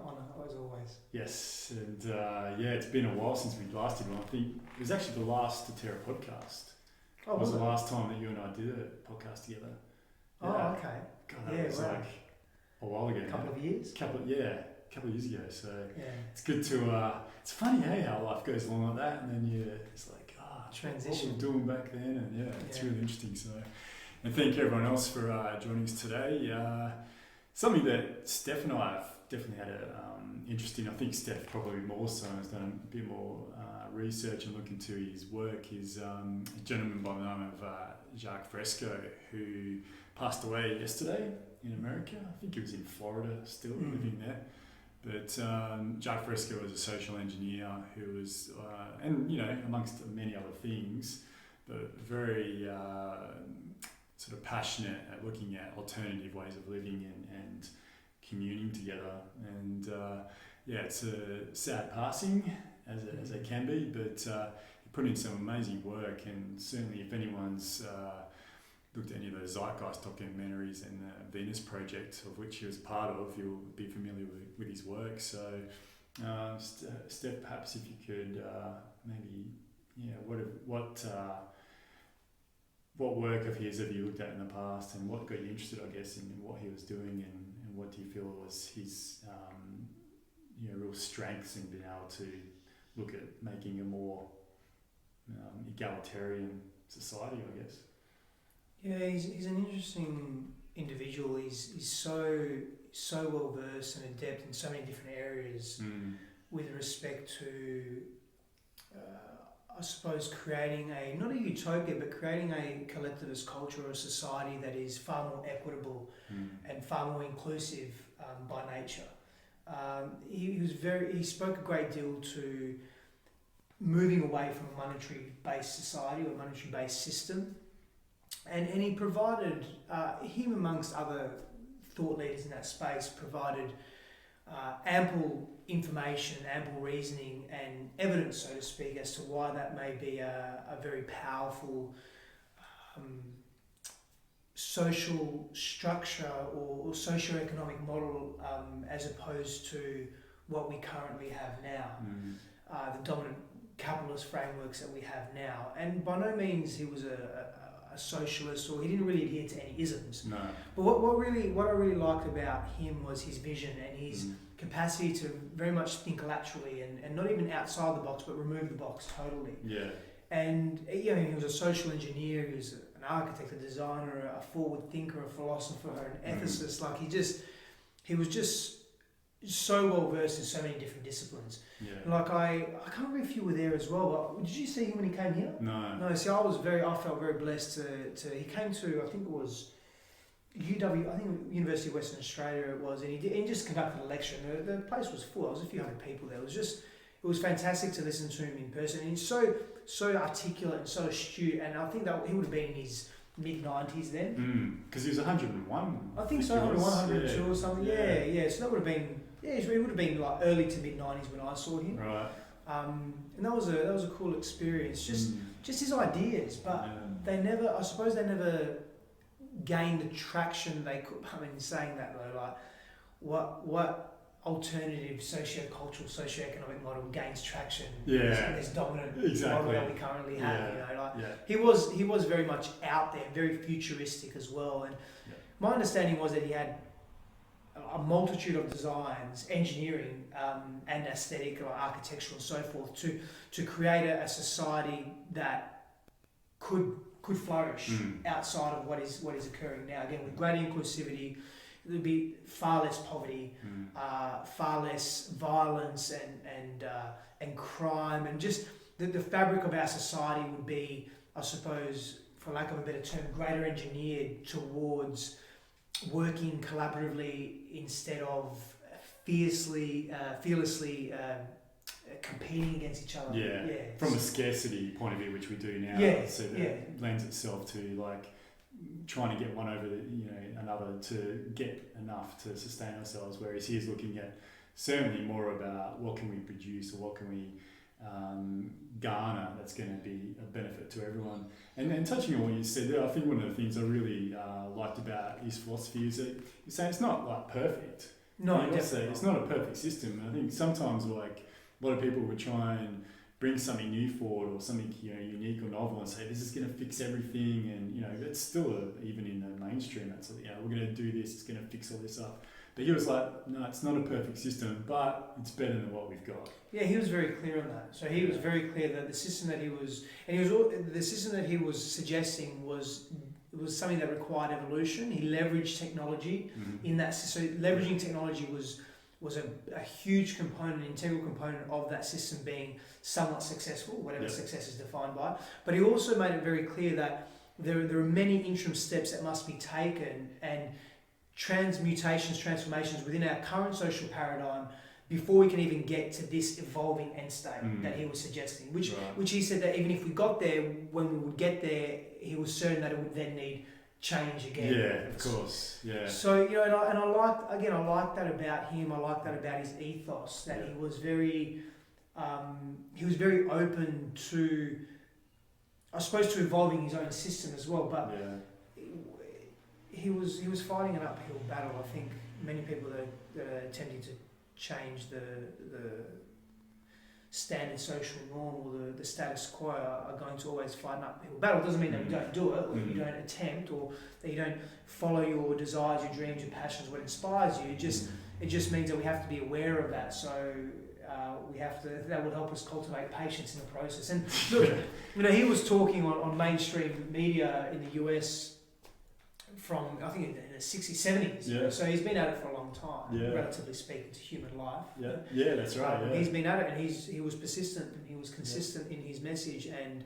honour as always. Yes, and it's been a while since we last did one. I think it was actually the last Terra podcast. Oh, it was the last time that you and I did a podcast together. Yeah. Oh, okay. God, that was like a while ago. A couple of years. Couple of years ago. So it's good to. It's funny, how life goes along like that, and then it's like transition. What we were doing back then, and it's really interesting. So, and thank everyone else for joining us today. Something that Stef and I have definitely had an interest in. I think Stef probably more so has done a bit more research and look into his work. Is a gentleman by the name of Jacque Fresco, who passed away yesterday in America. I think he was in Florida still, living there. But Jacque Fresco was a social engineer who was, and amongst many other things, but very sort of passionate at looking at alternative ways of living and communing together. And it's a sad passing, as it can be, but he put in some amazing work. And certainly, if anyone's looked at any of those Zeitgeist documentaries and the Venus Project, of which he was part of, you'll be familiar with his work. So, Stef, perhaps if you could what work of his have you looked at in the past, and what got you interested, I guess, in what he was doing, and what do you feel was his real strengths in being able to look at making a more egalitarian society, I guess. Yeah, he's an interesting individual. He's so well versed and adept in so many different areas with respect to, I suppose, creating not a utopia, but creating a collectivist culture or a society that is far more equitable and far more inclusive by nature. He spoke a great deal to moving away from a monetary-based society or a monetary-based system. And he provided, him amongst other thought leaders in that space, provided ample information, ample reasoning and evidence, so to speak, as to why that may be a very powerful social structure or socio-economic model as opposed to what we currently have now, the dominant capitalist frameworks that we have now. And by no means he was a socialist, or he didn't really adhere to any isms. No. But what I really liked about him was his vision and his capacity to very much think laterally and not even outside the box, but remove the box totally. Yeah. And he was a social engineer, he was an architect, a designer, a forward thinker, a philosopher, an ethicist. Like he was just so well versed in so many different disciplines. Yeah. Like I can't remember if you were there as well, but did you see him when he came here? No. See, I felt very blessed to he came to, I think it was UW, I think University of Western Australia it was, and he just conducted a lecture, and the place was full. There was a few hundred people there. It was fantastic to listen to him in person. And he's so articulate and so astute, and I think that he would have been in his mid-90s then. Because he was 101. I think so, 101, 102 or something. Yeah. So that would have been, it would have been like early to mid-90s when I saw him. Right. And that was a cool experience. Just his ideas, but they never gained the traction they could. I mean, saying that though, like what alternative socio-cultural, socio-economic model gains traction in this dominant model that we currently have? He was very much out there, very futuristic as well. And my understanding was that he had a multitude of designs, engineering and aesthetic or architectural and so forth to create a society that could flourish outside of what is occurring now. Again, with greater inclusivity, there'd be far less poverty, far less violence and crime, and just the fabric of our society would be, I suppose, for lack of a better term, greater engineered towards working collaboratively instead of fearlessly competing against each other. From a scarcity point of view, which we do now. So that lends itself to like trying to get one over another to get enough to sustain ourselves, whereas he's looking at certainly more about what can we produce or what can we garner that's going to be a benefit to everyone. And touching on what you said there, I think one of the things I really liked about his philosophy is that you say it's not like perfect, No, definitely. It's not a perfect system. I think sometimes like a lot of people would try and bring something new forward or something unique or novel and say this is going to fix everything, and it's still even in the mainstream that's we're going to do this, it's going to fix all this up. But he was like, no, it's not a perfect system, but it's better than what we've got. Yeah, he was very clear on that. So he was very clear that the system that the system that he was suggesting was something that required evolution. He leveraged technology in that. So leveraging technology was a huge component, an integral component of that system being somewhat successful, whatever success is defined by. But he also made it very clear that there are many interim steps that must be taken and transformations within our current social paradigm before we can even get to this evolving end state that he was suggesting. Which he said that even if we got there, when we would get there, he was certain that it would then need change again. Yeah, of course. Yeah. So and I like that about him. I like that about his ethos. That he was very open to, I suppose, to evolving his own system as well. But he was fighting an uphill battle. I think many people that are attempting to change the standard social norm or the status quo are going to always fight an uphill battle. It doesn't mean that you don't do it, or that you don't attempt, or that you don't follow your desires, your dreams, your passions, what inspires you. It just means that we have to be aware of that. So that will help us cultivate patience in the process. And look, he was talking on mainstream media in the US from, I think, in the 60s, 70s. Yeah. So he's been at it for a long time, yeah. relatively speaking to human life. Yeah, that's right. Yeah. He's been at it, and he was persistent, and he was consistent in his message, and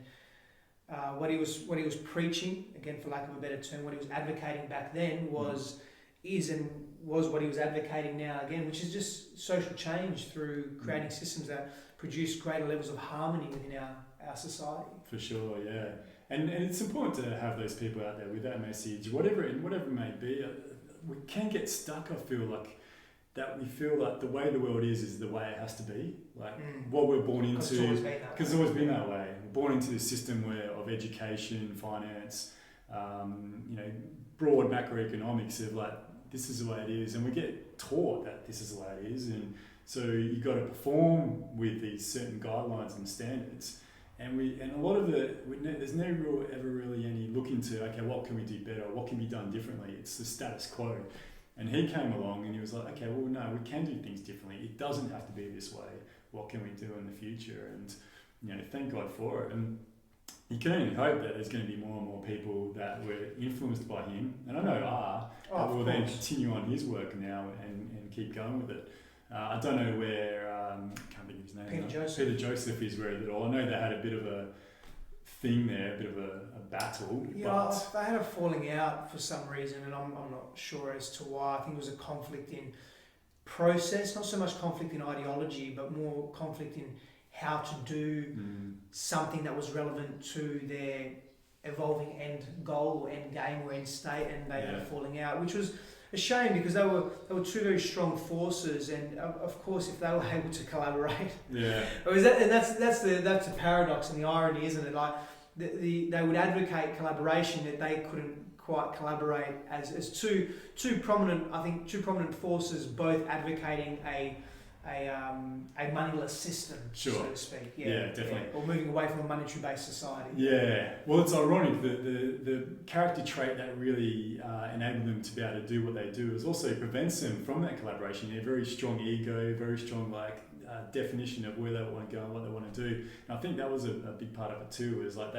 what he was preaching, again, for lack of a better term, what he was advocating back then was what he was advocating now again, which is just social change through creating systems that produce greater levels of harmony within our society. For sure, yeah. And it's important to have those people out there with that message, whatever it may be. We can get stuck, I feel like, that we feel like the way the world is the way it has to be. Like what we're born into, because it's always been that way. We're born into this system of education, finance, broad macroeconomics of like, this is the way it is. And we get taught that this is the way it is. And so you've got to perform with these certain guidelines and standards. And a lot of there's no ever really any look into, okay, what can we do better? What can be done differently? It's the status quo. And he came along and he was like, okay, well, no, we can do things differently. It doesn't have to be this way. What can we do in the future? And, thank God for it. And you can only hope that there's going to be more and more people that were influenced by him, and I know that will then continue on his work now and keep going with it. I don't know where, I can't think of his name. Peter Joseph is where it all. I know they had a bit of a thing there, a bit of a battle. Yeah, they had a falling out for some reason, and I'm not sure as to why. I think it was a conflict in process, not so much conflict in ideology, but more conflict in how to do something that was relevant to their evolving end goal or end game or end state, and they had a falling out, which was a shame because they were two very strong forces, and of course if they were able to collaborate, that's the paradox and the irony, isn't it? Like they would advocate collaboration, that they couldn't quite collaborate as two prominent forces, both advocating a moneyless system, so to speak. Yeah, definitely. Or moving away from a monetary-based society. Yeah. Well, it's ironic that the character trait that really enabled them to be able to do what they do is also prevents them from that collaboration. A very strong ego, very strong definition of where they want to go and what they want to do. And I think that was a big part of it too. Was like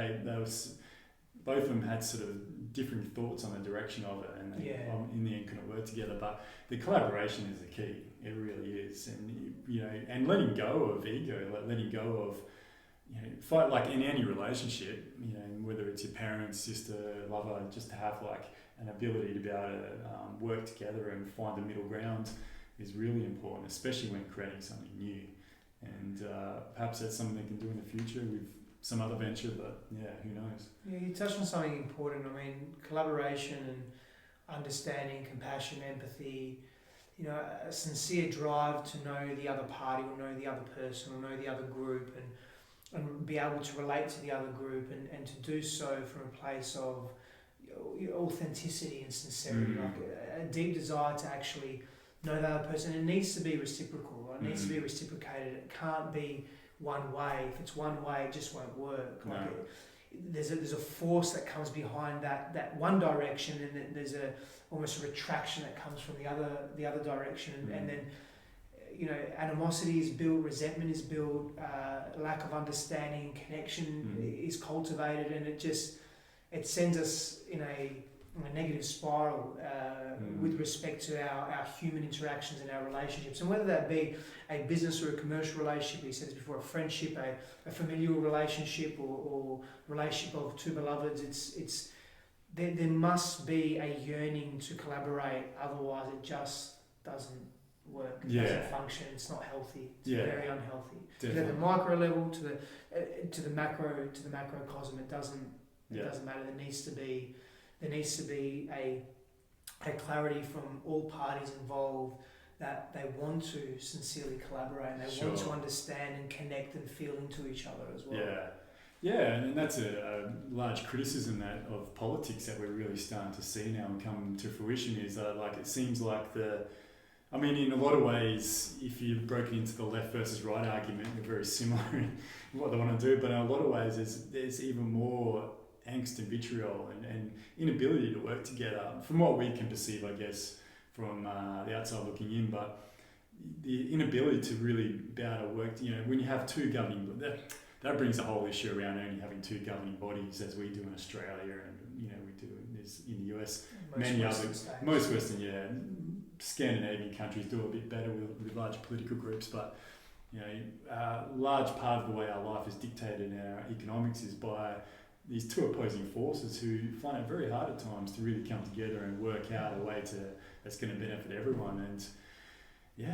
both of them had sort of different thoughts on the direction of it, and they, in the end couldn't work together. But the collaboration is the key. It really is, and letting go of ego, letting go of, fight like in any relationship, whether it's your parents, sister, lover, just to have like an ability to be able to work together and find the middle ground is really important, especially when creating something new. And perhaps that's something they can do in the future with some other venture, but who knows? Yeah, you touched on something important. I mean, collaboration and understanding, compassion, empathy, a sincere drive to know the other party or know the other person or know the other group and be able to relate to the other group and to do so from a place of authenticity and sincerity, like a deep desire to actually know the other person. It needs to be reciprocal, right? It needs to be reciprocated. It can't be one way. If it's one way, it just won't work. No. There's a force that comes behind that one direction, and then there's almost a retraction that comes from the other direction, and then animosity is built, resentment is built, lack of understanding, connection is cultivated, and it sends us in a negative spiral with respect to our human interactions and our relationships, and whether that be a business or a commercial relationship, we said this before, a friendship, a familial relationship, or relationship of two beloveds, there must be a yearning to collaborate, otherwise it just doesn't work, it doesn't function, it's not healthy, it's very unhealthy. At the micro level to the macrocosm, it doesn't matter. There needs to be a clarity from all parties involved that they want to sincerely collaborate, and they want to understand and connect and feel into each other as well. Yeah, and that's a large criticism of politics that we're really starting to see now and come to fruition, is that it seems like in a lot of ways, if you broke it into the left versus right argument, they're very similar in what they want to do, but in a lot of ways there's even more angst and vitriol and inability to work together, from what we can perceive, I guess, from the outside looking in, but the inability to really be able to work, when you have two governing, that brings a whole issue around only having two governing bodies, as we do in Australia, and we do in the US, most Western, Scandinavian countries do a bit better with large political groups, but a large part of the way our life is dictated in our economics is by these two opposing forces who find it very hard at times to really come together and work out a way that's going to benefit everyone. And I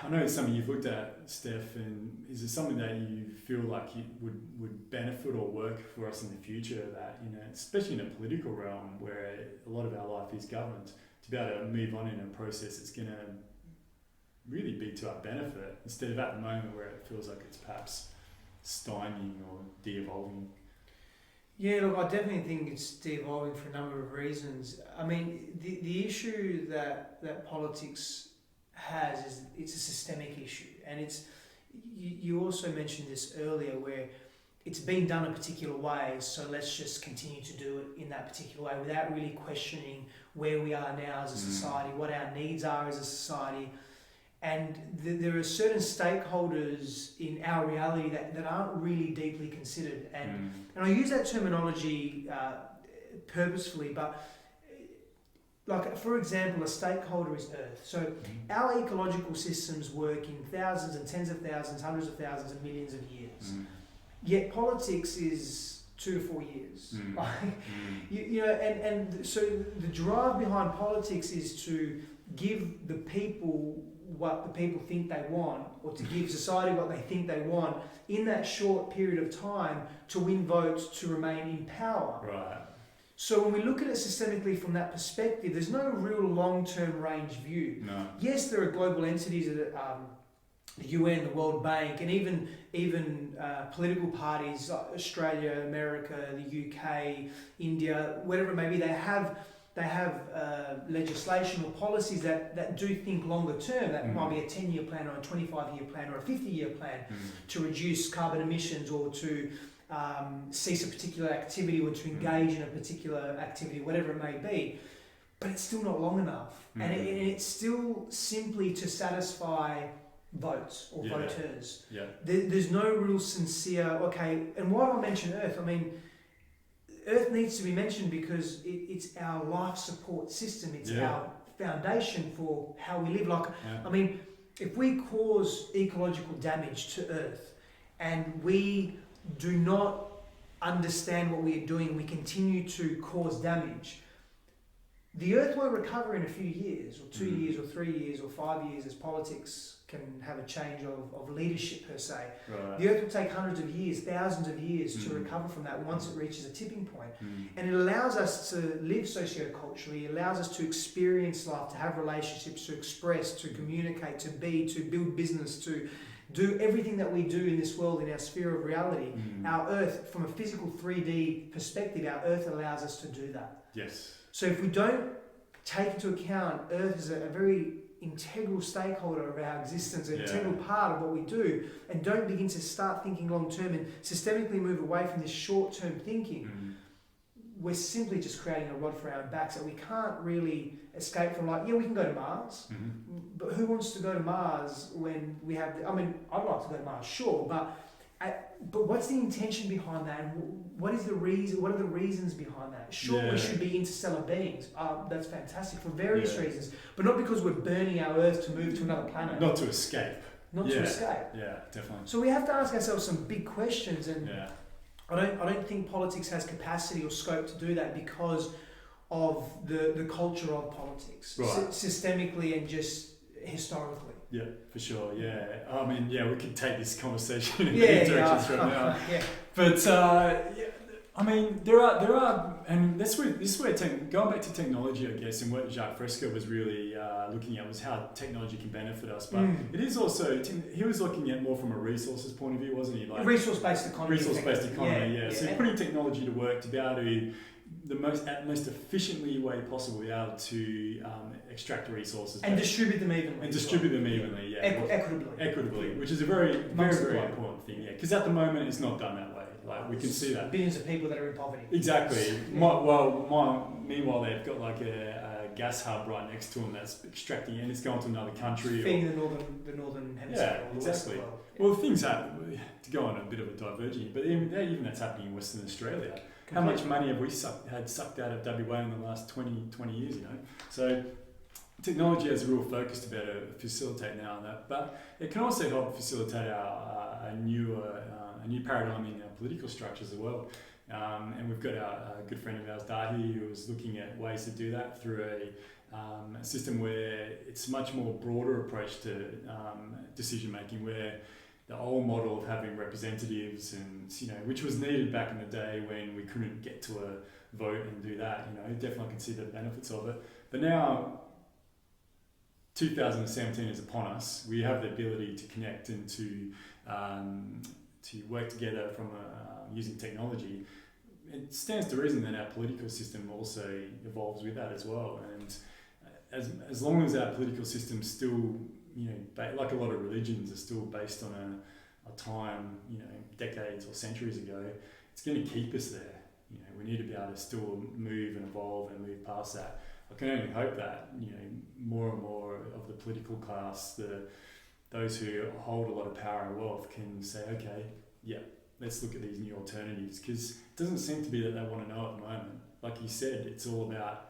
know it's something you've looked at, Steph, and is it something that you feel like it would benefit or work for us in the future, that especially in a political realm where a lot of our life is governed, to be able to move on in a process that's going to really be to our benefit, instead of at the moment where it feels like it's perhaps stymieing or de-evolving? Yeah, look, I definitely think it's de-evolving for a number of reasons. I mean, the issue that politics has is it's a systemic issue, and you also mentioned this earlier, where it's been done a particular way, so let's just continue to do it in that particular way without really questioning where we are now as a society, what our needs are as a society. And there are certain stakeholders in our reality that aren't really deeply considered. And I use that terminology purposefully, but for example, a stakeholder is Earth. So our ecological systems work in thousands and tens of thousands, hundreds of thousands and millions of years. Yet politics is 2 to 4 years. And so the drive behind politics is to give the people what the people think they want, or to give society what they think they want in that short period of time to win votes to remain in power. Right. So when we look at it systemically from that perspective, there's no real long-term range view. No. Yes, there are global entities that the UN, the World Bank, and even political parties like Australia, America, the UK, India, whatever it may be, they have legislation or policies that do think longer term. That might be a 10-year plan or a 25-year plan or a 50-year plan to reduce carbon emissions, or to cease a particular activity, or to engage in a particular activity, whatever it may be. But it's still not long enough. And it's still simply to satisfy votes or voters. Yeah. There's no real sincere, and why do I mention Earth? I mean, Earth needs to be mentioned because it's our life support system. It's our foundation for how we live. I mean, if we cause ecological damage to Earth and we do not understand what we are doing, we continue to cause damage, the Earth won't recover in a few years, or 2 years, or 3 years, or 5 years, as politics can have a change of leadership per se. Right. The Earth will take hundreds of years, thousands of years to recover from that once it reaches a tipping point. And it allows us to live socio-culturally, it allows us to experience life, to have relationships, to express, to communicate, to be, to build business, to do everything that we do in this world, in our sphere of reality. Our Earth, from a physical 3D perspective, our Earth allows us to do that. Yes. So if we don't take into account Earth is a very integral stakeholder of our existence, an integral part of what we do, and don't begin to start thinking long term and systemically move away from this short term thinking, we're simply just creating a rod for our own backs that we can't really escape from. Like, we can go to Mars, but who wants to go to Mars when we have... I'd like to go to Mars, sure, but what's the intention behind that? And what is the reason? What are the reasons behind that? Sure, we should be interstellar beings. That's fantastic for various reasons, but not because we're burning our Earth to move to another planet. Not to escape. Not to escape. Yeah, definitely. So we have to ask ourselves some big questions, and I don't think politics has capacity or scope to do that because of the culture of politics, systemically and just historically. Yeah, for sure. Yeah, I mean, we could take this conversation in many directions right now. But I mean, there are, and this is where going back to technology, I guess, and what Jacque Fresco was really looking at was how technology can benefit us. But it is also, he was looking at more from a resources point of view, wasn't he? Like resource-based economy. Resource-based economy, So putting technology to work to be able to the most efficiently way possible, be able to extract the resources and distribute them evenly. Equitably, which is a very important thing. Yeah, because at the moment it's not done that way. Like we can see that billions of people that are in poverty. Exactly. Meanwhile, they've got like a gas hub right next to them that's extracting, and it's going to another country. Feeding the northern hemisphere. Yeah, exactly. Well, things happen. To go on a bit of a diverging, but even that's happening in Western Australia. How much money have we sucked out of WA in the last 20 years, So technology has a real focus to be able to facilitate now and that, but it can also help facilitate a new paradigm in our political structures as well. And we've got our good friend of ours, Dahi, who was looking at ways to do that through a system where it's a much more broader approach to decision making, where the old model of having representatives and, which was needed back in the day when we couldn't get to a vote and do that, definitely can see the benefits of it. But now, 2017 is upon us. We have the ability to connect and to work together from using technology. It stands to reason that our political system also evolves with that as well. And as long as our political system still, like a lot of religions are still based on a time, decades or centuries ago, it's going to keep us there. We need to be able to still move and evolve and move past that. I can only hope that, more and more of the political class, those who hold a lot of power and wealth can say, okay, let's look at these new alternatives, because it doesn't seem to be that they want to know at the moment. Like you said, it's all about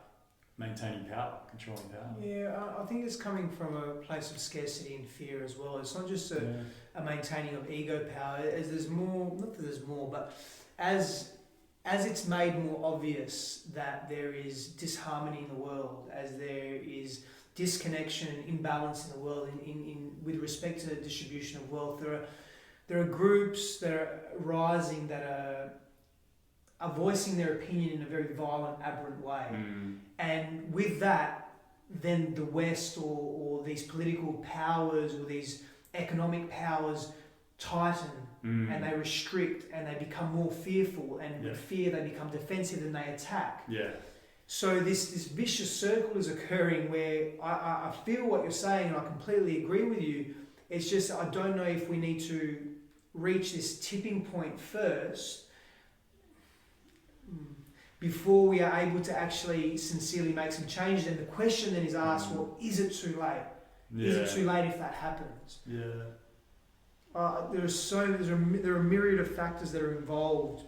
maintaining power, controlling power. Yeah, I think it's coming from a place of scarcity and fear as well. It's not just a maintaining of ego power. As there's more, not that there's more, but as it's made more obvious that there is disharmony in the world, as there is disconnection, imbalance in the world, in with respect to the distribution of wealth, there are groups that are rising that are voicing their opinion in a very violent, aberrant way. And with that, then the West or these political powers or these economic powers tighten and they restrict and they become more fearful, and with fear they become defensive and they attack. So this vicious circle is occurring where I feel what you're saying and I completely agree with you. It's just I don't know if we need to reach this tipping point first before we are able to actually sincerely make some changes. And the question then is asked, well, is it too late? Is it too late if that happens? There are a myriad of factors that are involved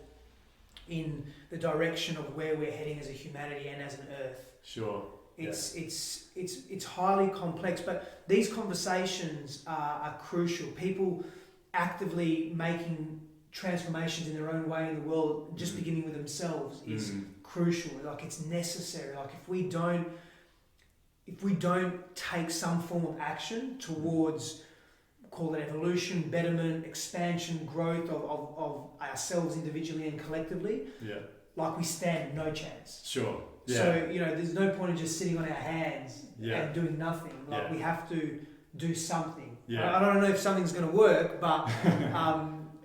in the direction of where we're heading as a humanity and as an Earth. It's highly complex, but these conversations are crucial. People actively making transformations in their own way in the world, just beginning with themselves, is crucial. Like, it's necessary. Like, if we don't take some form of action towards, call it evolution, betterment, expansion, growth of ourselves individually and collectively, like, we stand no chance. So, there's no point in just sitting on our hands and doing nothing. Like, we have to do something. I don't know if something's going to work, but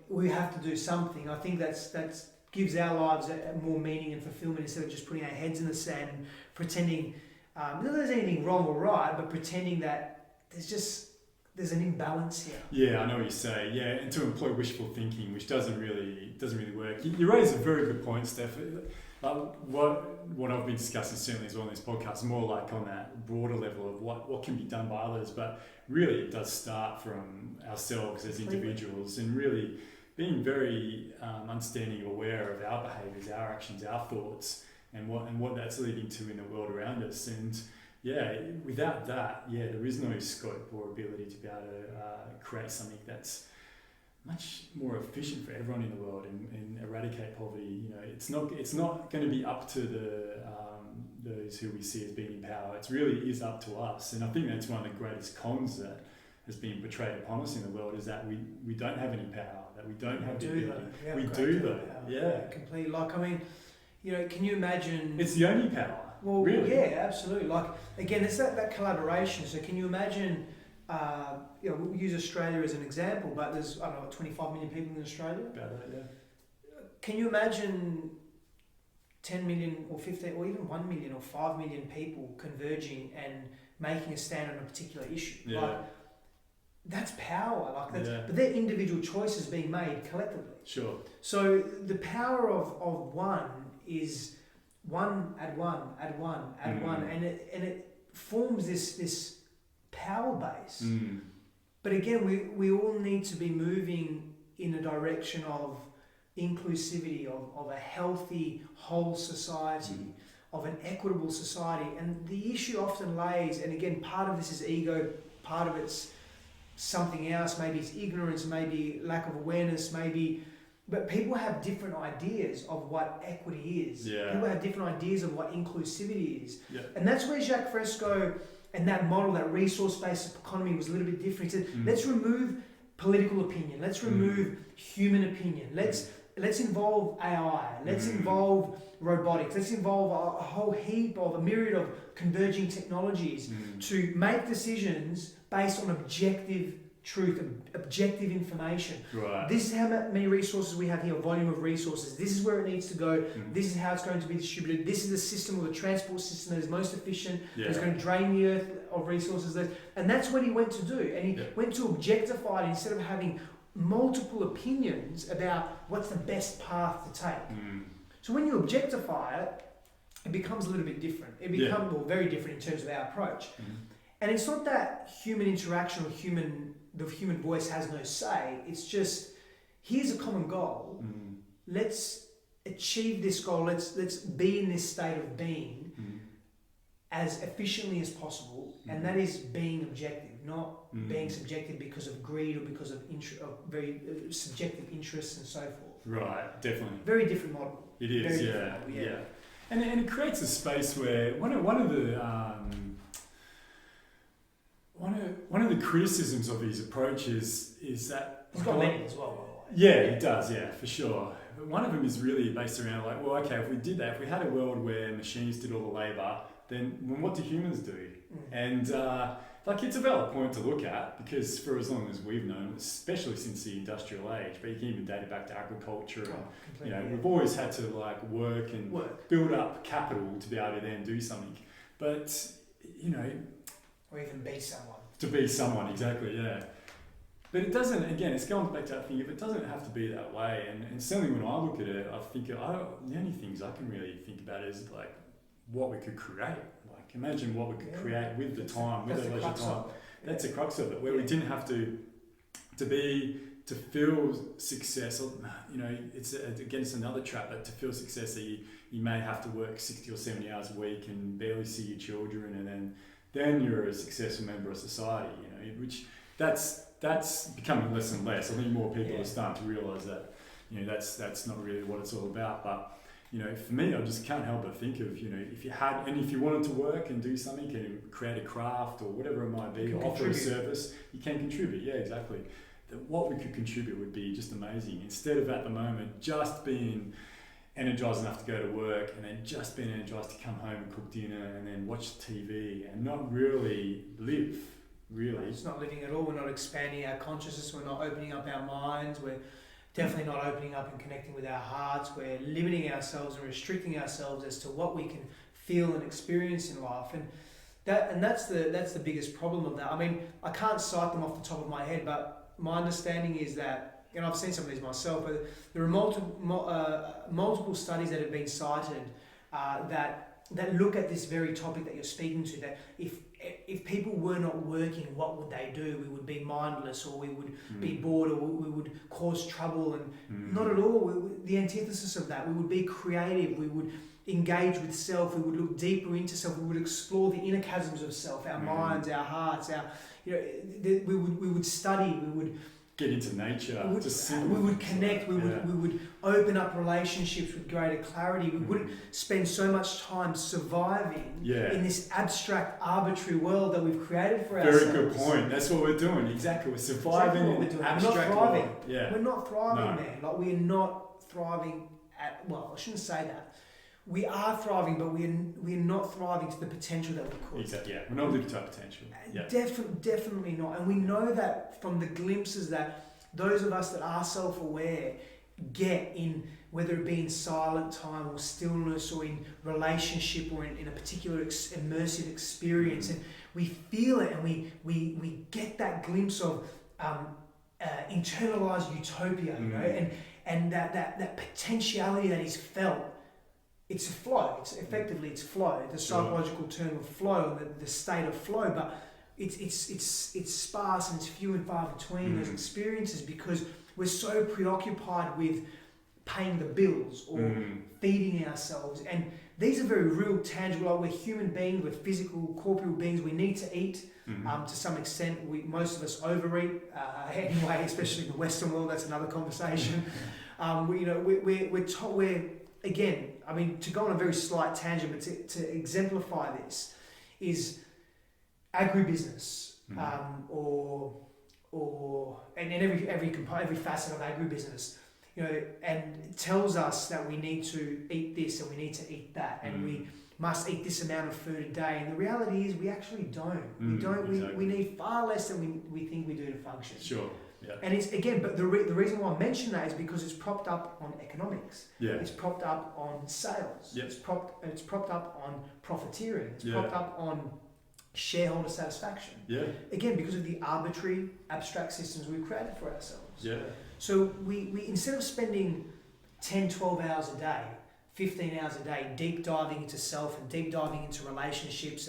we have to do something. I think that gives our lives more meaning and fulfillment, instead of just putting our heads in the sand and pretending not that there's anything wrong or right, but pretending that there's an imbalance here. Yeah, I know what you say. Yeah, and to employ wishful thinking, which doesn't really work. You raise a very good point, Steph. What I've been discussing certainly as well on this podcast, more like on that broader level of what can be done by others, but really it does start from ourselves as individuals, and really being very understanding, aware of our behaviours, our actions, our thoughts, and what that's leading to in the world around us. And yeah, without that, there is no scope or ability to be able to create something that's much more efficient for everyone in the world and eradicate poverty. You know, it's not going to be up to those who we see as being in power. It really is up to us, and I think that's one of the greatest cons that has been portrayed upon us in the world, is that we don't have any power, that we don't have the ability. We do though. Yeah, completely. Like, I mean, you know, can you imagine? It's the only power. Well, really. Yeah, absolutely. Like, again, it's that collaboration. So can you imagine, we'll use Australia as an example, but there's, 25 million people in Australia? About that, yeah. Can you imagine 10 million or 15 or even 1 million or 5 million people converging and making a stand on a particular issue? Yeah. Like, that's power. But they're individual choices being made collectively. Sure. So the power of one is one add one, add one, add one, and it forms this power base. But again, we all need to be moving in a direction of inclusivity, of a healthy, whole society, of an equitable society. And the issue often lays, and again, part of this is ego, part of it's something else, maybe it's ignorance, maybe lack of awareness, but people have different ideas of what equity is. Yeah. People have different ideas of what inclusivity is. Yeah. And that's where Jacque Fresco and that model, that resource-based economy, was a little bit different. He said, let's remove political opinion, let's remove human opinion, let's involve AI, let's involve robotics, let's involve a whole heap of a myriad of converging technologies to make decisions based on objective truth, objective information. Right. This is how many resources we have here, volume of resources. This is where it needs to go. This is how it's going to be distributed. This is the system, or the transport system, that is most efficient. It's going to drain the earth of resources. And that's what he went to do. And he went to objectify it instead of having multiple opinions about what's the best path to take. So when you objectify it, it becomes a little bit different. It becomes very different in terms of our approach. And it's not that human interaction or the human voice has no say. It's just, here's a common goal. Let's achieve this goal. Let's be in this state of being as efficiently as possible. And that is being objective, not being subjective because of greed or because of very subjective interests and so forth. Right, definitely. Very different model. It is, yeah. And it creates a space where one of the criticisms of his approach is that he's got many as well, by the way. Yeah, he does, for sure. But one of them is really based around like, well, okay, if we did that, if we had a world where machines did all the labour, then what do humans do? And it's a valid point to look at, because for as long as we've known, especially since the industrial age, but you can even date it back to agriculture. We've always had to work and build up capital to be able to then do something. But or even be someone. To be someone, exactly, yeah. But it doesn't, again, it's going back to that thing, if it doesn't have to be that way, and certainly when I look at it, I think, the only things I can really think about is what we could create. Imagine what we could create with the time, with the leisure time. That's the crux of it, where we didn't have to feel success. It's against another trap, but to feel success that you may have to work 60 or 70 hours a week and barely see your children, and then you're a successful member of society, which that's becoming less and less. I think more people are starting to realise that, that's not really what it's all about. But, for me, I just can't help but think of, if you wanted to work and do something and create a craft or whatever it might be, or offer a service, you can contribute. Yeah, exactly. What we could contribute would be just amazing. Instead of at the moment just being energized enough to go to work and then just being energized to come home and cook dinner and then watch TV and not really live, really. It's not living at all. We're not expanding our consciousness. We're not opening up our minds. We're definitely not opening up and connecting with our hearts. We're limiting ourselves and restricting ourselves as to what we can feel and experience in life. And That's the biggest problem of that. I mean, I can't cite them off the top of my head, but my understanding is that, and I've seen some of these myself, but there are multiple studies that have been cited that look at this very topic that you're speaking to, that if people were not working, what would they do? We would be mindless, or we would be bored, or we would cause trouble, and not at all. The antithesis of that, we would be creative, we would engage with self, we would look deeper into self, we would explore the inner chasms of self, our minds, our hearts, we would study, we would get into nature, we would connect, we would open up relationships with greater clarity. We wouldn't spend so much time surviving in this abstract, arbitrary world that we've created for ourselves. Very good point. That's what we're doing. Exactly. We're surviving in we're doing. abstract We're not thriving. world. Yeah. We're not thriving, man. Like, we're not thriving I shouldn't say that. We are thriving, but we're not thriving to the potential that we could. Exactly. Yeah, we're not living to our potential. Yeah. Definitely not. And we know that from the glimpses that those of us that are self-aware get in, whether it be in silent time or stillness or in relationship or in a particular immersive experience, and we feel it, and we get that glimpse of internalized utopia, you know, and that potentiality that is felt. It's a flow. It's flow. The psychological term of flow, the state of flow, but it's sparse and it's few and far between those experiences, because we're so preoccupied with paying the bills or feeding ourselves. And these are very real, tangible. Like, we're human beings. We're physical, corporeal beings. We need to eat. To some extent, most of us overeat anyway, especially in the Western world. That's another conversation. We're again, I mean, to go on a very slight tangent, but to exemplify this, is agribusiness, and every facet of agribusiness, you know, and it tells us that we need to eat this and we need to eat that, and we must eat this amount of food a day. And the reality is, we actually don't. We don't. Exactly. We need far less than we think we do to function. Sure. Yeah. And it's, again, but the reason why I mention that is because it's propped up on economics. Yeah. It's propped up on sales. Yep. It's propped up on profiteering. It's propped up on shareholder satisfaction. Yeah. Again, because of the arbitrary, abstract systems we've created for ourselves. Yeah. So we instead of spending 10, 12 hours a day, 15 hours a day, deep diving into self and deep diving into relationships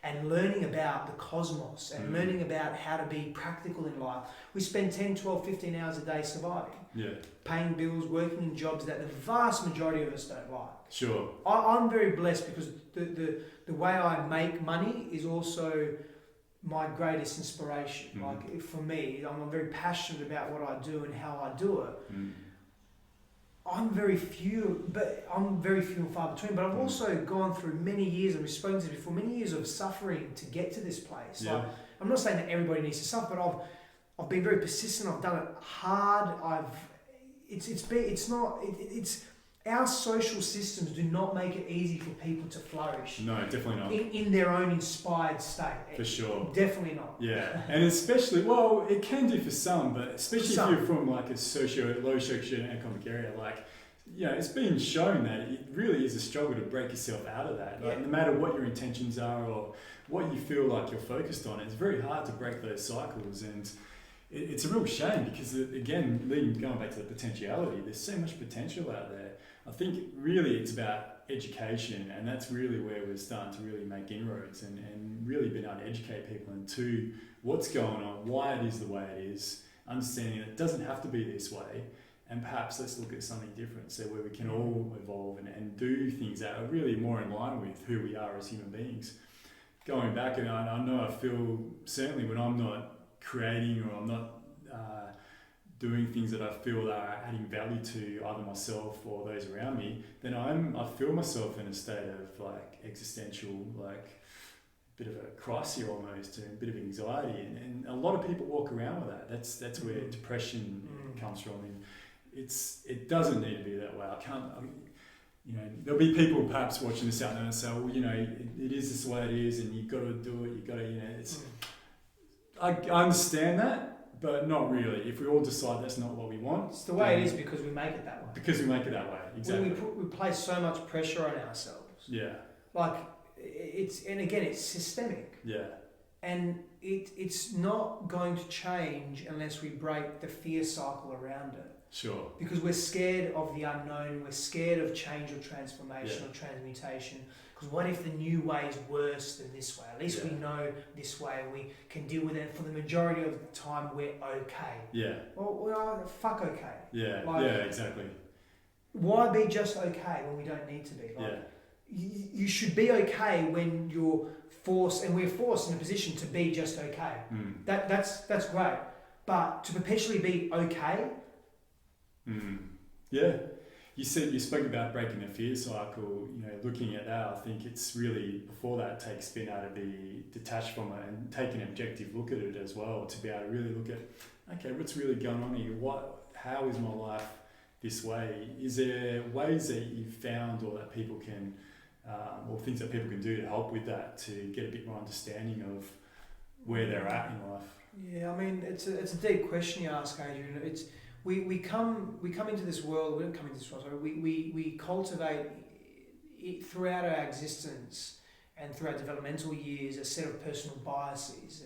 and learning about the cosmos and learning about how to be practical in life, we spend 10, 12, 15 hours a day surviving. Yeah. Paying bills, working in jobs that the vast majority of us don't like. Sure. I'm very blessed because the way I make money is also my greatest inspiration. Like, for me, I'm very passionate about what I do and how I do it. I'm very few and far between. But I've also gone through many years, and we've spoken to this before, many years of suffering to get to this place. Yeah. Like, I'm not saying that everybody needs to suffer, but I've been very persistent. I've done it hard. Our social systems do not make it easy for people to flourish. No, definitely not. In their own inspired state. For sure. Definitely not. Yeah, and especially, well, it can do for some, but especially if you're from like a low socio-economic area, like, you know, it's been shown that it really is a struggle to break yourself out of that. Like, no matter what your intentions are or what you feel like you're focused on, it's very hard to break those cycles. And it's a real shame because, again, going back to the potentiality, there's so much potential out there. I think really it's about education, and that's really where we're starting to really make inroads and really being able to educate people into what's going on, why it is the way it is, understanding that it doesn't have to be this way, and perhaps let's look at something different, so where we can all evolve and do things that are really more in line with who we are as human beings. Going back, and I know I feel certainly when I'm not creating or I'm not doing things that I feel are adding value to either myself or those around me, then I feel myself in a state of like existential, like bit of a crisis almost, and a bit of anxiety, and a lot of people walk around with that. That's where depression comes from, and it doesn't need to be that way. There'll be people perhaps watching this out there and say, well, you know, it is this way it is, and you've got to do it. You've got to, you know, I understand that. But not really. If we all decide that's not what we want, it's the way it is because we make it that way. Because we make it that way, exactly. We place so much pressure on ourselves. Yeah. Like, it's systemic. Yeah. And it's not going to change unless we break the fear cycle around it. Sure. Because we're scared of the unknown, we're scared of change or transformation or transmutation. Because what if the new way is worse than this way? At least we know this way and we can deal with it. For the majority of the time, we're okay. Yeah. Well, fuck okay. Yeah, exactly. Why be just okay when we don't need to be? You should be okay when you're forced, and we're forced in a position to be just okay. That's great. But to perpetually be okay. Yeah. You spoke about breaking the fear cycle, looking at that. I think it's really, before that, takes being able to be detached from it and take an objective look at it as well, to be able to really look at, okay, what's really going on here? How is my life this way? Is there ways that you've found, or that people can, or things that people can do to help with that, to get a bit more understanding of where they're at in life? Yeah, I mean, it's a deep question you ask, Adrian. We come into this world. We don't come into this world. Sorry, we cultivate it throughout our existence and through our developmental years a set of personal biases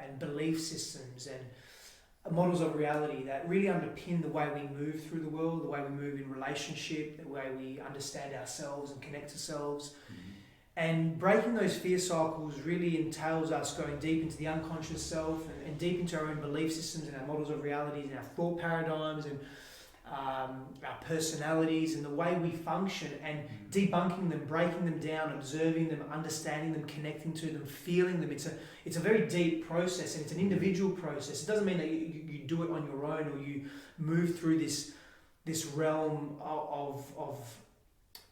and belief systems and models of reality that really underpin the way we move through the world, the way we move in relationship, the way we understand ourselves and connect to ourselves. And breaking those fear cycles really entails us going deep into the unconscious self and deep into our own belief systems and our models of realities and our thought paradigms and our personalities and the way we function, and debunking them, breaking them down, observing them, understanding them, connecting to them, feeling them. It's a very deep process, and it's an individual process. It doesn't mean that you do it on your own, or you move through this realm of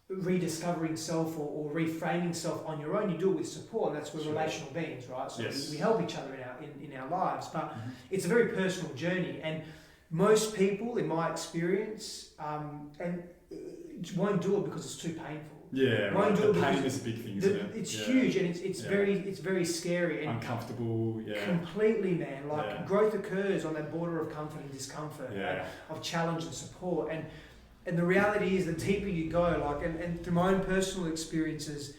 rediscovering self or reframing self on your own. You do it with support, and that's we're relational beings, right? So we help each other in our lives, but it's a very personal journey. And most people, in my experience, won't do it because it's too painful. Yeah, right. The pain is a big thing, isn't it? It's huge, and it's very scary and uncomfortable. Yeah, completely, man. Growth occurs on that border of comfort and discomfort, of challenge and support. And the reality is, the deeper you go, and through my own personal experiences,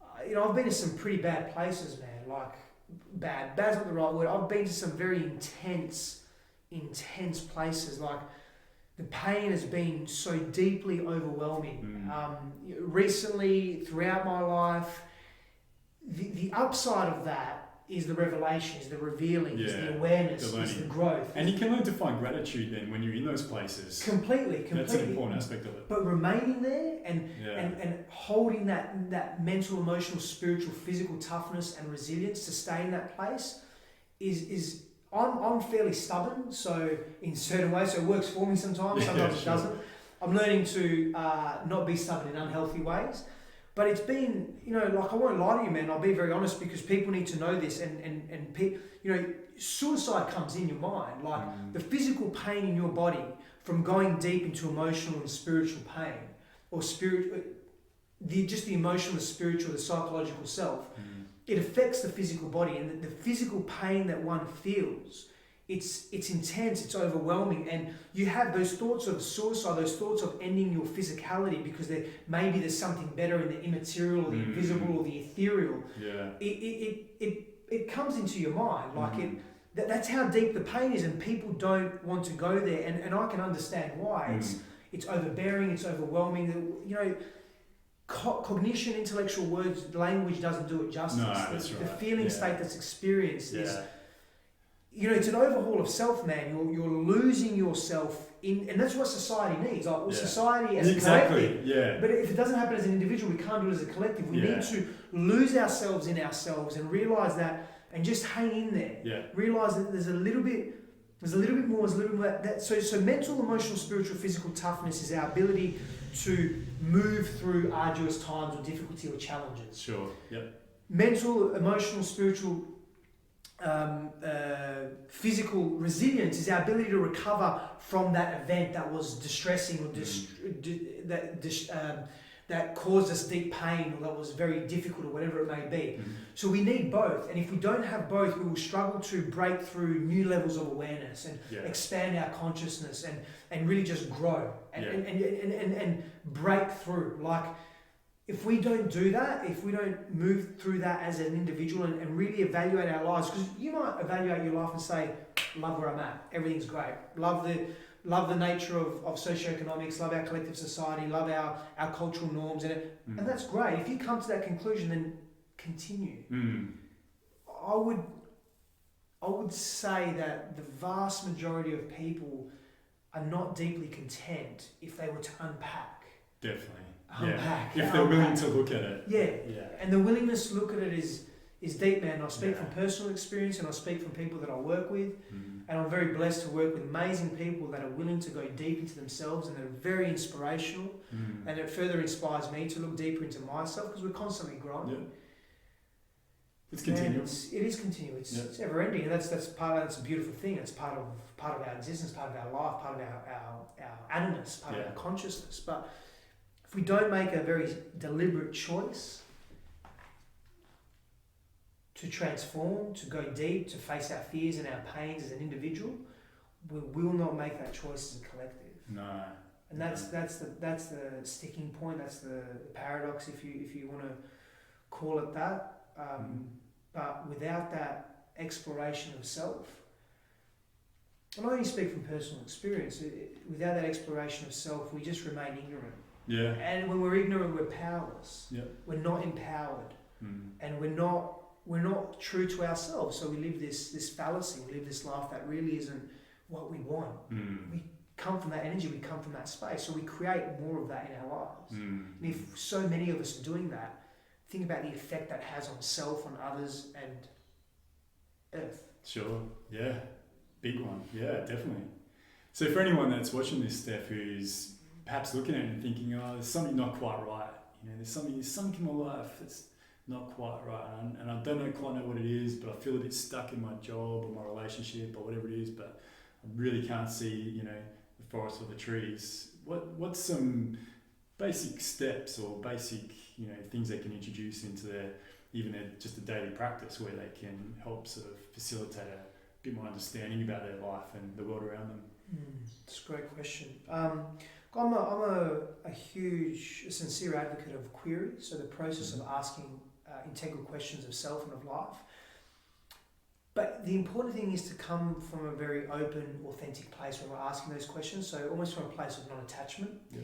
I've been to some pretty bad places, man. Bad's not the right word. I've been to some very intense places. The pain has been so deeply overwhelming. Recently, throughout my life, the upside of that is the revelation, is the revealing, is the awareness, is the growth. And you can learn to find gratitude then when you're in those places. Completely. That's an important aspect of it. But remaining there and holding that mental, emotional, spiritual, physical toughness and resilience to stay in that place is I'm fairly stubborn, so in certain ways, so it works for me sometimes it doesn't. I'm learning to not be stubborn in unhealthy ways. But it's been, I won't lie to you, man. I'll be very honest, because people need to know this. And suicide comes in your mind. The physical pain in your body from going deep into emotional and spiritual pain, or just the emotional, the spiritual, the psychological self. It affects the physical body, and the physical pain that one feels. It's intense, it's overwhelming, and you have those thoughts of suicide, those thoughts of ending your physicality because maybe there's something better in the immaterial or the invisible or the ethereal. Yeah. It comes into your mind, that's how deep the pain is, and people don't want to go there, and I can understand why. It's overbearing, it's overwhelming. Cognition, intellectual words, language doesn't do it justice. No, that's right. The feeling state that's experienced is. It's an overhaul of self, man. You're losing yourself in, and that's what society needs. Society as a collective. Yeah. But if it doesn't happen as an individual, we can't do it as a collective. We need to lose ourselves in ourselves and realize that, and just hang in there. Yeah. Realize that there's a little bit more. So mental, emotional, spiritual, physical toughness is our ability to move through arduous times or difficulty or challenges. Sure. Yep. Mental, emotional, spiritual. Physical resilience is our ability to recover from that event that was distressing or that caused us deep pain, or that was very difficult, or whatever it may be. So we need both, and if we don't have both, we will struggle to break through new levels of awareness and expand our consciousness and really just grow and break through. if we don't do that, if we don't move through that as an individual and really evaluate our lives, because you might evaluate your life and say, love where I'm at, everything's great, love the nature of socioeconomics, love our collective society, love our cultural norms, and that's great. If you come to that conclusion, then continue. I would say that the vast majority of people are not deeply content if they were to unpack. Definitely. Unpack. Yeah. If they're willing to look at it. Yeah. And the willingness to look at it is deep, man. I speak from personal experience, and I speak from people that I work with. And I'm very blessed to work with amazing people that are willing to go deep into themselves, and they're very inspirational. And it further inspires me to look deeper into myself, because we're constantly growing. Yeah. It's continuous. It is continuous. It's never ending, and that's a beautiful thing. It's part of our existence, part of our life, part of our animus, part of our consciousness. But if we don't make a very deliberate choice to transform, to go deep, to face our fears and our pains as an individual, we will not make that choice as a collective. No. And that's the sticking point. That's the paradox, if you want to call it that. But without that exploration of self, and I only speak from personal experience, without that exploration of self, we just remain ignorant. Yeah. And when we're ignorant, we're powerless. Yeah. We're not empowered, and we're not true to ourselves. So we live this fallacy. We live this life that really isn't what we want. We come from that energy. We come from that space. So we create more of that in our lives. And if so many of us are doing that, think about the effect that has on self, on others, and Earth. Sure. Yeah. Big one. Yeah, definitely. So for anyone that's watching this, Stef, who's perhaps looking at it and thinking, oh, there's something not quite right. There's something in my life that's not quite right, and I don't quite know what it is, but I feel a bit stuck in my job or my relationship or whatever it is, but I really can't see, the forest or the trees. What's some basic steps or basic, things they can introduce into just a daily practice where they can help sort of facilitate a bit more understanding about their life and the world around them? It's a great question. I'm a huge, sincere advocate of query, so the process of asking integral questions of self and of life. But the important thing is to come from a very open, authentic place when we're asking those questions, so almost from a place of non-attachment. Yeah.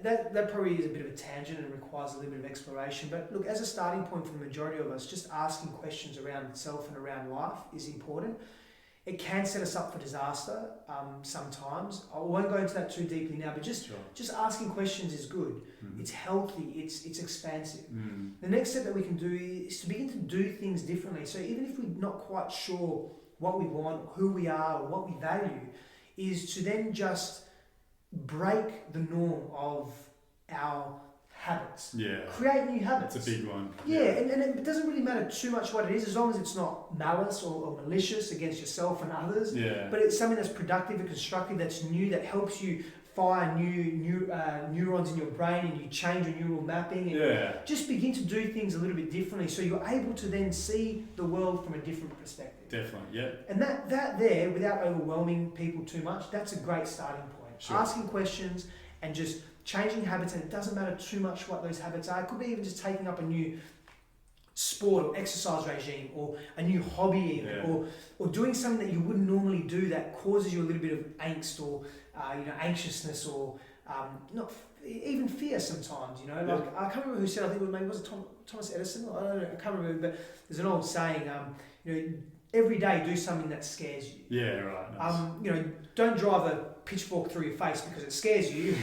That probably is a bit of a tangent and requires a little bit of exploration, but look, as a starting point for the majority of us, just asking questions around self and around life is important. It can set us up for disaster sometimes. I won't go into that too deeply now, but just asking questions is good. It's healthy, it's expansive. The next step that we can do is to begin to do things differently. So even if we're not quite sure what we want, who we are, or what we value, is to then just break the norm of our habits. Yeah. Create new habits. That's a big one. Yeah, and it doesn't really matter too much what it is, as long as it's not malice or malicious against yourself and others. Yeah. But it's something that's productive and constructive, that's new, that helps you fire new neurons in your brain, and you change your neural mapping, and just begin to do things a little bit differently, so you're able to then see the world from a different perspective. Definitely, yeah. And that there, without overwhelming people too much, that's a great starting point. Sure. Asking questions and just changing habits, and it doesn't matter too much what those habits are. It could be even just taking up a new sport or exercise regime, or a new hobby even, or doing something that you wouldn't normally do that causes you a little bit of angst or anxiousness, or not even fear sometimes. Like I can't remember who said. I think maybe was it Thomas Edison. I don't know. I can't remember. But there's an old saying. Every day do something that scares you. Yeah, right. Nice. Don't drive a pitchfork through your face because it scares you.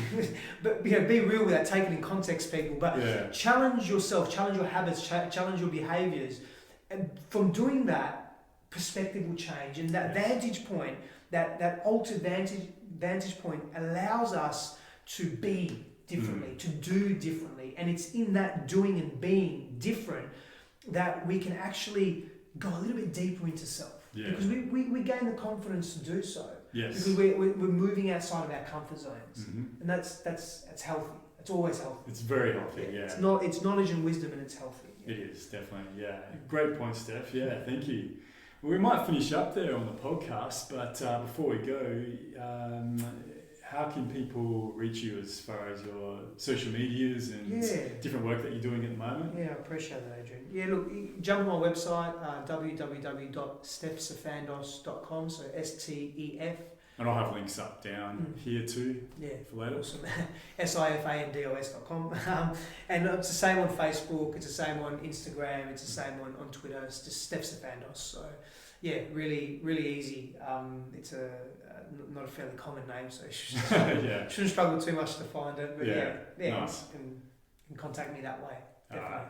But be real with that. Take it in context, people. But challenge yourself, challenge your habits, challenge your behaviours, and from doing that, perspective will change. And that vantage point, that altered vantage point, allows us to be differently, to do differently, and it's in that doing and being different that we can actually go a little bit deeper into self, because we gain the confidence to do so. Yes. Because we're moving outside of our comfort zones, and that's healthy. It's always healthy. It's very healthy. Yeah. It's knowledge and wisdom, and it's healthy. Yeah. It is definitely. Yeah. Great point, Stef. Yeah. Thank you. Well, we might finish up there on the podcast, but before we go, how can people reach you as far as your social medias and different work that you're doing at the moment? Yeah, I appreciate that, Adrian. Yeah, look, jump on my website, www.stefsifandos.com, so STEF. And I'll have links up down here too for later. Awesome. SIFANDOS.com. And it's the same on Facebook, it's the same on Instagram, it's the same on Twitter. It's just Stef Sifandos. So, yeah, really, really easy. It's not a fairly common name, so you shouldn't struggle too much to find it. But nice. You can contact me that way.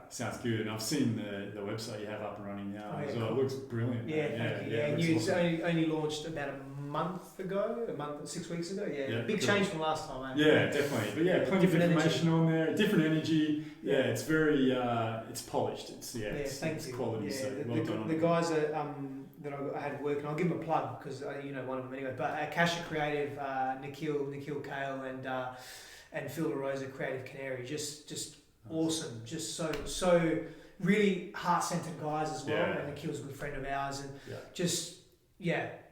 Sounds good. And I've seen the website you have up and running now as well. It looks brilliant. Thank you. And it's only launched about a month, 6 weeks ago. Big change from last time. Definitely. But plenty of information on there. Different energy. It's very it's polished. It's quality. So well done. The guys that I had working, I'll give them a plug because one of them anyway. But Akasha Creative, Nikhil Kale and Phil LaRosa, Creative Canary, just awesome. Just so really heart-centered guys as well. And Nikhil's a good friend of ours, and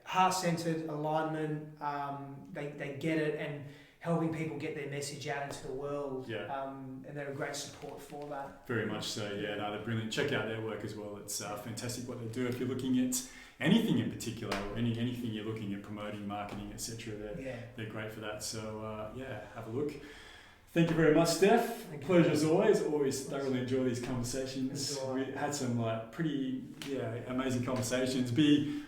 heart-centered alignment. They get it, and helping people get their message out into the world. And they're a great support for that. Very much so. They're brilliant. Check out their work as well. It's fantastic what they do. If you're looking at anything in particular, or anything you're looking at promoting, marketing, etc., they're great for that. So have a look. Thank you very much, Stef. Pleasure as always. Always thoroughly enjoy these conversations. We had some pretty amazing conversations.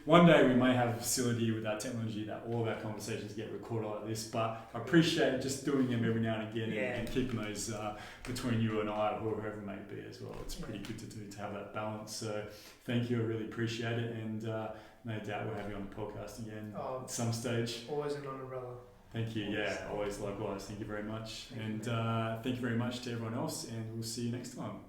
One day we may have a facility with our technology that all of our conversations get recorded like this, but I appreciate just doing them every now and again and keeping those between you and I, or whoever it may be as well. It's pretty good to have that balance. So thank you. I really appreciate it, and no doubt we'll have you on the podcast again at some stage. Always an honour, brother. Thank you. Always likewise. Thank you very much. Thank you very much to everyone else, and we'll see you next time.